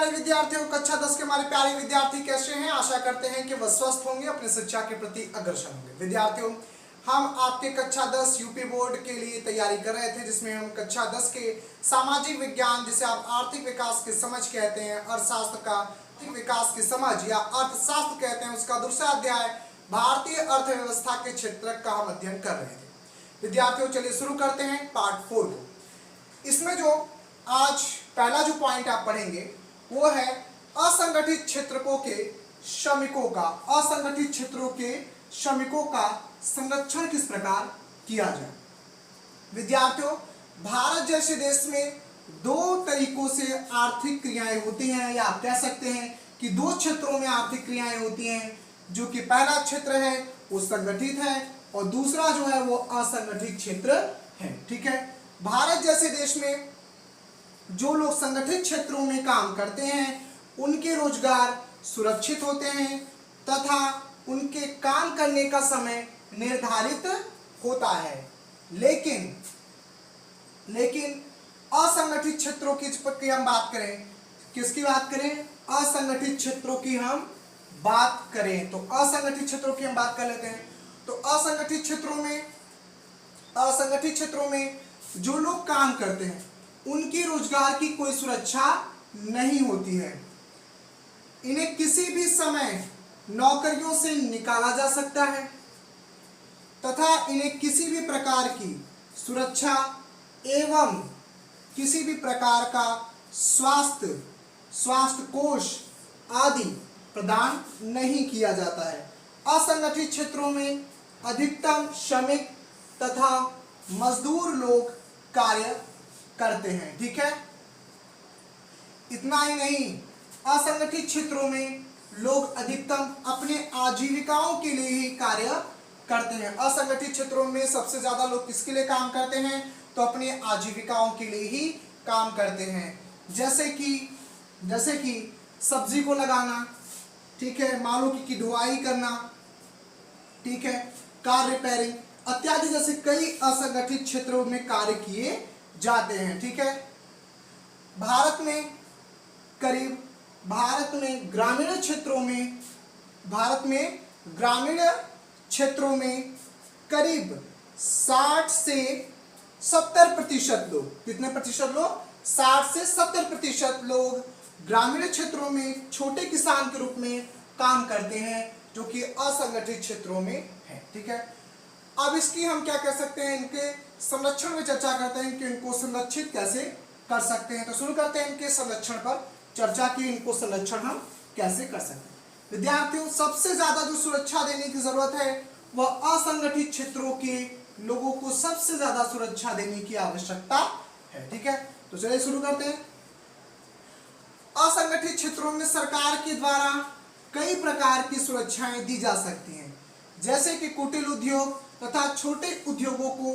प्यारे विद्यार्थियों, कक्षा 10 के हमारे प्यारे विद्यार्थी कैसे हैं? आशा करते हैं कि वह स्वस्थ होंगे, अपने शिक्षा के प्रति अग्रसर होंगे। विद्यार्थियों, हम आपके कक्षा 10 यूपी बोर्ड के लिए तैयारी कर रहे थे, जिसमें हम कक्षा 10 के सामाजिक विज्ञान, जिसे आप आर्थिक विकास की समझ कहते हैं, अर्थशास्त्र का विकास की समझ या अर्थशास्त्र कहते हैं, उसका दूसरा अध्याय भारतीय अर्थव्यवस्था के क्षेत्र का हम अध्ययन कर रहे थे। विद्यार्थियों, चलिए शुरू करते हैं पार्ट 4 को। इसमें जो आज पहला जो पॉइंट आप पढ़ेंगे वो है असंगठित क्षेत्रों के श्रमिकों का, असंगठित क्षेत्रों के श्रमिकों का संरक्षण किस प्रकार किया जाए। विद्यार्थियों, भारत जैसे देश में दो तरीकों से आर्थिक क्रियाएं होती हैं, या आप कह सकते हैं कि दो क्षेत्रों में आर्थिक क्रियाएं होती हैं, जो कि पहला क्षेत्र है वो संगठित है और दूसरा जो है वो असंगठित क्षेत्र है। ठीक है, भारत जैसे देश में जो लोग संगठित क्षेत्रों में काम करते हैं उनके रोजगार सुरक्षित होते हैं तथा उनके काम करने का समय निर्धारित होता है। लेकिन असंगठित क्षेत्रों की हम बात करें, किसकी बात करें? असंगठित क्षेत्रों की हम बात करें तो असंगठित क्षेत्रों की हम बात कर लेते हैं। तो असंगठित क्षेत्रों में जो लोग काम करते हैं उनकी रोजगार की कोई सुरक्षा नहीं होती है। इन्हें किसी भी समय नौकरियों से निकाला जा सकता है तथा इन्हें किसी भी प्रकार की सुरक्षा एवं किसी भी प्रकार का स्वास्थ्य कोष आदि प्रदान नहीं किया जाता है। असंगठित क्षेत्रों में अधिकतम श्रमिक तथा मजदूर लोग कार्य करते हैं। ठीक है, इतना ही नहीं, असंगठित क्षेत्रों में लोग अधिकतम अपने आजीविकाओं के लिए ही कार्य करते हैं। असंगठित क्षेत्रों में सबसे ज्यादा लोग किसके लिए काम करते हैं? तो अपनी आजीविकाओं के लिए ही काम करते हैं, जैसे कि सब्जी को लगाना, ठीक है, मालों की ढुलाई करना, ठीक है, कार रिपेयरिंग इत्यादि जैसे कई असंगठित क्षेत्रों में कार्य किए जाते हैं। ठीक है, भारत में ग्रामीण क्षेत्रों में करीब 60 से 70% लोग, कितने प्रतिशत लोग? 60 से 70% लोग ग्रामीण क्षेत्रों में छोटे किसान के रूप में काम करते हैं, जो कि असंगठित क्षेत्रों में है। ठीक है, अब इसकी हम क्या कह सकते हैं, इनके संरक्षण में चर्चा करते हैं कि इनको संरक्षित कैसे कर सकते हैं। तो शुरू करते हैं इनके संरक्षण पर चर्चा की, इनको संरक्षण हम कैसे कर सकते हैं। विद्यार्थियों, सबसे ज्यादा जो सुरक्षा देने की जरूरत है वह असंगठित क्षेत्रों के लोगों को सबसे ज्यादा सुरक्षा देने की आवश्यकता है। ठीक है, तो चलिए शुरू करते हैं। असंगठित क्षेत्रों में सरकार के द्वारा कई प्रकार की सुरक्षाएं दी जा सकती हैं, जैसे कि कुटीर उद्योग तथा छोटे उद्योगों को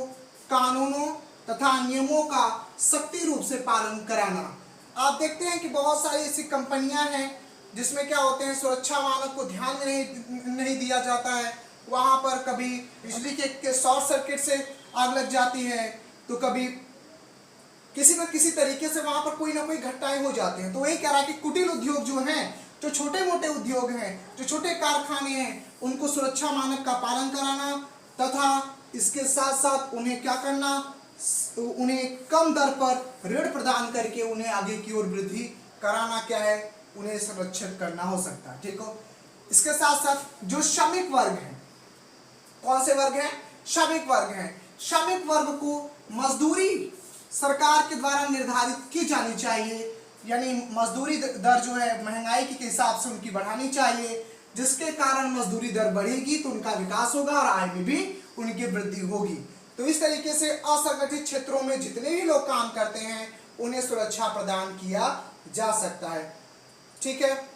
कानूनों तथा नियमों का सख्ती रूप से पालन कराना। आप देखते हैं कि बहुत सारी ऐसी कंपनियां हैं जिसमें क्या होते हैं, सुरक्षा मानक को ध्यान में नहीं दिया जाता है। वहां पर कभी बिजली के शॉर्ट सर्किट से आग लग जाती है, तो कभी किसी न किसी तरीके से वहां पर कोई ना कोई घटनाएं हो जाती हैं। तो वही कह रहा है कि कुटीर उद्योग जो हैं, जो छोटे मोटे उद्योग हैं, जो छोटे कारखाने हैं, उनको सुरक्षा मानक का पालन कराना तथा इसके साथ साथ उन्हें क्या करना, उन्हें कम दर पर ऋण प्रदान करके उन्हें आगे की ओर वृद्धि कराना, क्या है, उन्हें संरक्षित करना हो सकता है। ठीक हो, इसके साथ साथ जो श्रमिक वर्ग हैं, कौन से वर्ग हैं? श्रमिक वर्ग हैं। श्रमिक वर्ग को मजदूरी सरकार के द्वारा निर्धारित की जानी चाहिए, यानी मजदूरी दर जो है महंगाई के हिसाब से उनकी बढ़ानी चाहिए, जिसके कारण मजदूरी दर बढ़ेगी तो उनका विकास होगा और आय में भी उनकी वृद्धि होगी। तो इस तरीके से असंगठित क्षेत्रों में जितने भी लोग काम करते हैं उन्हें सुरक्षा प्रदान किया जा सकता है। ठीक है,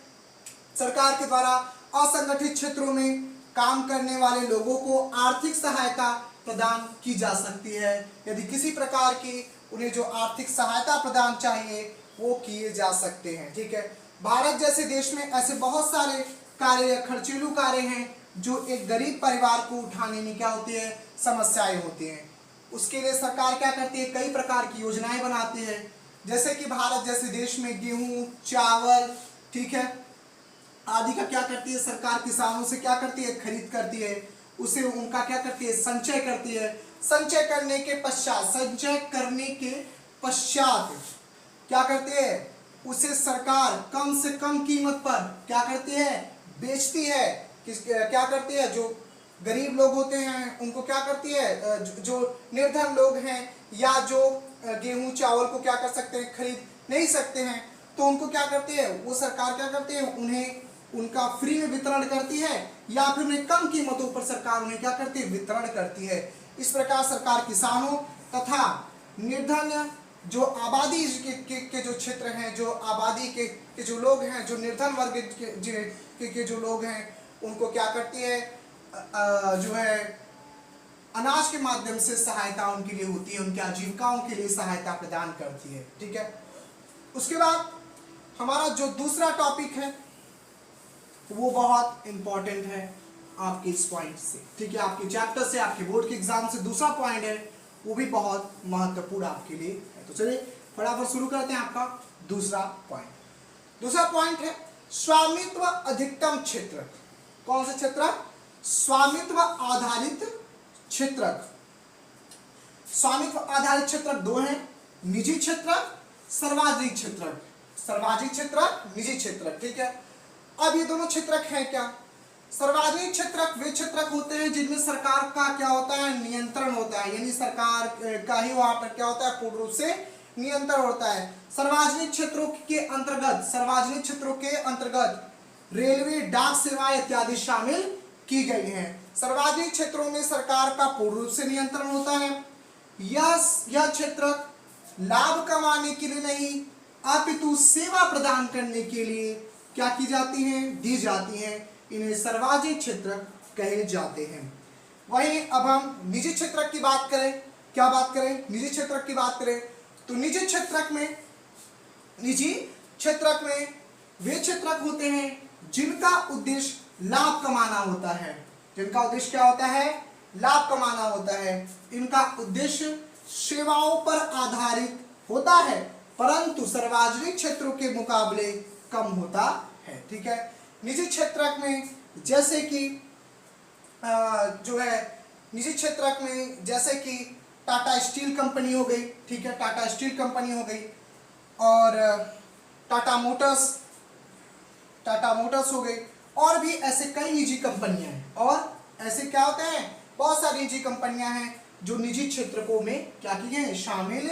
सरकार के द्वारा असंगठित क्षेत्रों में काम करने वाले लोगों को आर्थिक सहायता प्रदान की जा सकती है। यदि किसी प्रकार की उन्हें जो आर्थिक सहायता प्रदान चाहिए वो किए जा सकते हैं। ठीक है, भारत जैसे देश में ऐसे बहुत सारे कार्य, खर्चीलू कार्य हैं जो एक गरीब परिवार को उठाने में क्या होती है, समस्याएं होती हैं। उसके लिए सरकार क्या करती है, कई प्रकार की योजनाएं बनाती है। जैसे कि भारत जैसे देश में गेहूं, चावल, ठीक है, आदि का क्या करती है सरकार, किसानों से क्या करती है, खरीद करती है, उसे उनका क्या करती है, संचय करती है। संचय करने के पश्चात क्या करती है, उसे सरकार कम से कम कीमत पर क्या करती है, बेचती है। क्या करती है, जो गरीब लोग होते हैं उनको क्या करती है, जो निर्धन लोग हैं या जो गेहूं चावल को क्या कर सकते हैं, खरीद नहीं सकते हैं, तो उनको क्या करती है, वो सरकार क्या करती है, उन्हें उनका फ्री में वितरण करती है या फिर उन्हें कम कीमतों पर सरकार उन्हें क्या करती है, वितरण करती है। इस प्रकार सरकार किसानों तथा निर्धन जो आबादी के जो क्षेत्र हैं, जो आबादी के जो लोग हैं, जो निर्धन वर्ग के जो लोग हैं, उनको क्या करती है, जो है अनाज के माध्यम से सहायता उनके लिए होती है, उनकी आजीविकाओं के लिए सहायता प्रदान करती है। ठीक है, उसके बाद हमारा जो दूसरा टॉपिक है वो बहुत इंपॉर्टेंट है आपके इस पॉइंट से। ठीक है, आपके चैप्टर से, आपके बोर्ड के एग्जाम से दूसरा पॉइंट है वो भी बहुत महत्वपूर्ण आपके लिए है। तो चलिए फटाफट शुरू करते हैं आपका दूसरा पॉइंट। दूसरा पॉइंट है स्वामित्व अधिकतम क्षेत्र। कौन सा क्षेत्र? स्वामित्व आधारित क्षेत्रक। स्वामित्व आधारित क्षेत्रक दो हैं, निजी क्षेत्रक, सार्वजनिक क्षेत्रक। सार्वजनिक क्षेत्रक, निजी क्षेत्रक। ठीक है, अब ये दोनों क्षेत्रक हैं क्या? सार्वजनिक क्षेत्रक वे क्षेत्रक होते हैं जिनमें सरकार का क्या होता है, नियंत्रण होता है, यानी सरकार का ही वहां पर क्या होता है, पूर्ण रूप से नियंत्रण होता है। सार्वजनिक क्षेत्रों के अंतर्गत, सार्वजनिक क्षेत्रों के अंतर्गत रेलवे, डाक सेवा इत्यादि शामिल की गई हैं। सार्वजनिक क्षेत्रों में सरकार का पूर्ण रूप से नियंत्रण होता है। यह क्षेत्रक लाभ कमाने के लिए नहीं अपितु सेवा प्रदान करने के लिए क्या की जाती हैं, दी जाती हैं। इन्हें सार्वजनिक क्षेत्रक कहे जाते हैं। वहीं अब हम निजी क्षेत्रक की बात करें, क्या बात करें, निजी क्षेत्रक की बात करें तो निजी क्षेत्रक में वे क्षेत्रक होते हैं जिनका उद्देश्य लाभ कमाना होता है। जिनका उद्देश्य क्या होता है, लाभ कमाना होता है। इनका उद्देश्य सेवाओं पर आधारित होता है परंतु सार्वजनिक क्षेत्रों के मुकाबले कम होता है। ठीक है, निजी क्षेत्रक में जैसे कि जो है निजी क्षेत्रक में जैसे कि टाटा स्टील कंपनी हो गई। ठीक है, टाटा स्टील कंपनी हो गई और टाटा मोटर्स हो गई, और भी ऐसे कई निजी कंपनियां हैं। और ऐसे क्या होते हैं, बहुत सारी निजी कंपनियां हैं जो निजी क्षेत्रकों में क्या की गई, शामिल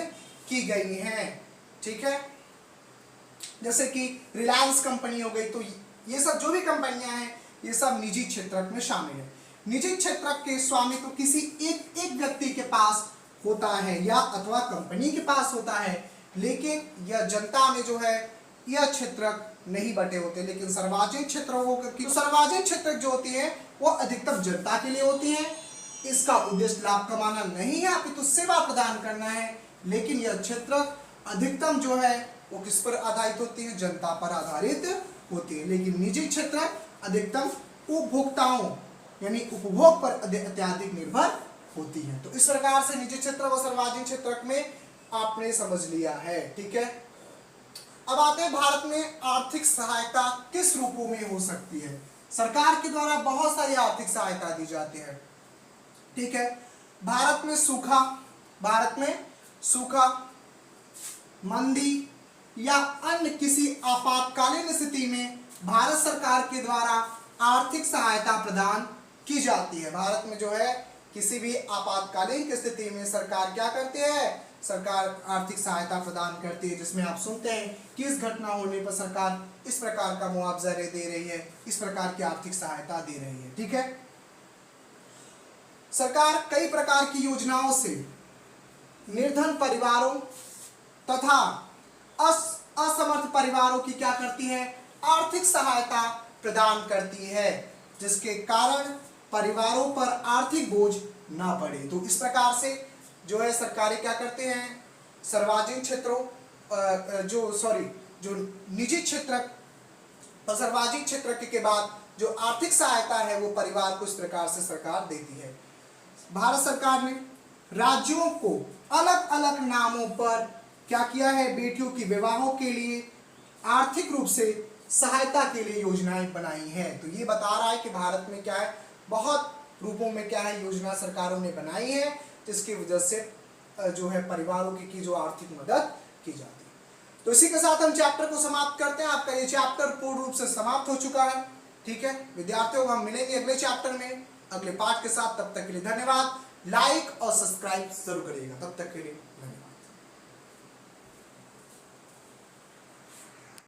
की गई हैं। ठीक है, जैसे कि रिलायंस कंपनी हो गई। तो ये सब जो भी कंपनियां हैं ये सब निजी क्षेत्रक में शामिल है। निजी क्षेत्रक के स्वामित्व किसी एक व्यक्ति के पास होता है या अथवा कंपनी के पास होता है, लेकिन यह जनता में जो है यह क्षेत्रक नहीं बटे होते। लेकिन सार्वजनिक सार्वजनिक क्षेत्रक जो होती है वो अधिकतम जनता के लिए होती है। इसका उद्देश्य लाभ कमाना नहीं है अपितु सेवा प्रदान करना है। लेकिन यह क्षेत्रक अधिकतम जो है वो किस पर आधारित होती है, जनता पर आधारित होती है। लेकिन निजी क्षेत्रक अधिकतम उपभोक्ताओं यानी उपभोग पर अत्यधिक निर्भर होती है। तो इस प्रकार से निजी क्षेत्र व सार्वजनिक क्षेत्रक में आपने समझ लिया है। ठीक है, अब आते हैं भारत में आर्थिक सहायता किस रूपों में हो सकती है। सरकार के द्वारा बहुत सारी आर्थिक सहायता दी जाती है। ठीक है, भारत में सूखा, मंदी या अन्य किसी आपातकालीन स्थिति में भारत सरकार के द्वारा आर्थिक सहायता प्रदान की जाती है। भारत में जो है किसी भी आपातकालीन की स्थिति में सरकार क्या करती है, सरकार आर्थिक सहायता प्रदान करती है, जिसमें आप सुनते हैं कि इस घटना होने पर सरकार इस प्रकार का मुआवजा दे रही है, इस प्रकार की आर्थिक सहायता दे रही है। ठीक है, सरकार कई प्रकार की योजनाओं से निर्धन परिवारों तथा असमर्थ परिवारों की क्या करती है, आर्थिक सहायता प्रदान करती है, जिसके कारण परिवारों पर आर्थिक बोझ ना पड़े। तो इस प्रकार से जो है सरकारें क्या करते हैं, सार्वजनिक क्षेत्रों जो निजी क्षेत्रक और सार्वजनिक क्षेत्र के बाद जो आर्थिक सहायता है वो परिवार को इस प्रकार से सरकार देती है। भारत सरकार ने राज्यों को अलग अलग नामों पर क्या किया है, बेटियों की विवाहों के लिए आर्थिक रूप से सहायता के लिए योजनाएं बनाई हैं। तो ये बता रहा है कि भारत में क्या है, बहुत रूपों में क्या है योजना सरकारों ने बनाई है, जिसकी वजह से जो है परिवारों की जो आर्थिक मदद की जाती है। तो इसी के साथ हम चैप्टर को समाप्त करते हैं। आपका ये चैप्टर पूर्ण रूप से समाप्त हो चुका है। ठीक है विद्यार्थियों, हम मिलेंगे अगले चैप्टर में अगले पाठ के साथ। तब तक के लिए धन्यवाद। लाइक और सब्सक्राइब जरूर करिएगा। तब तक के लिए धन्यवाद।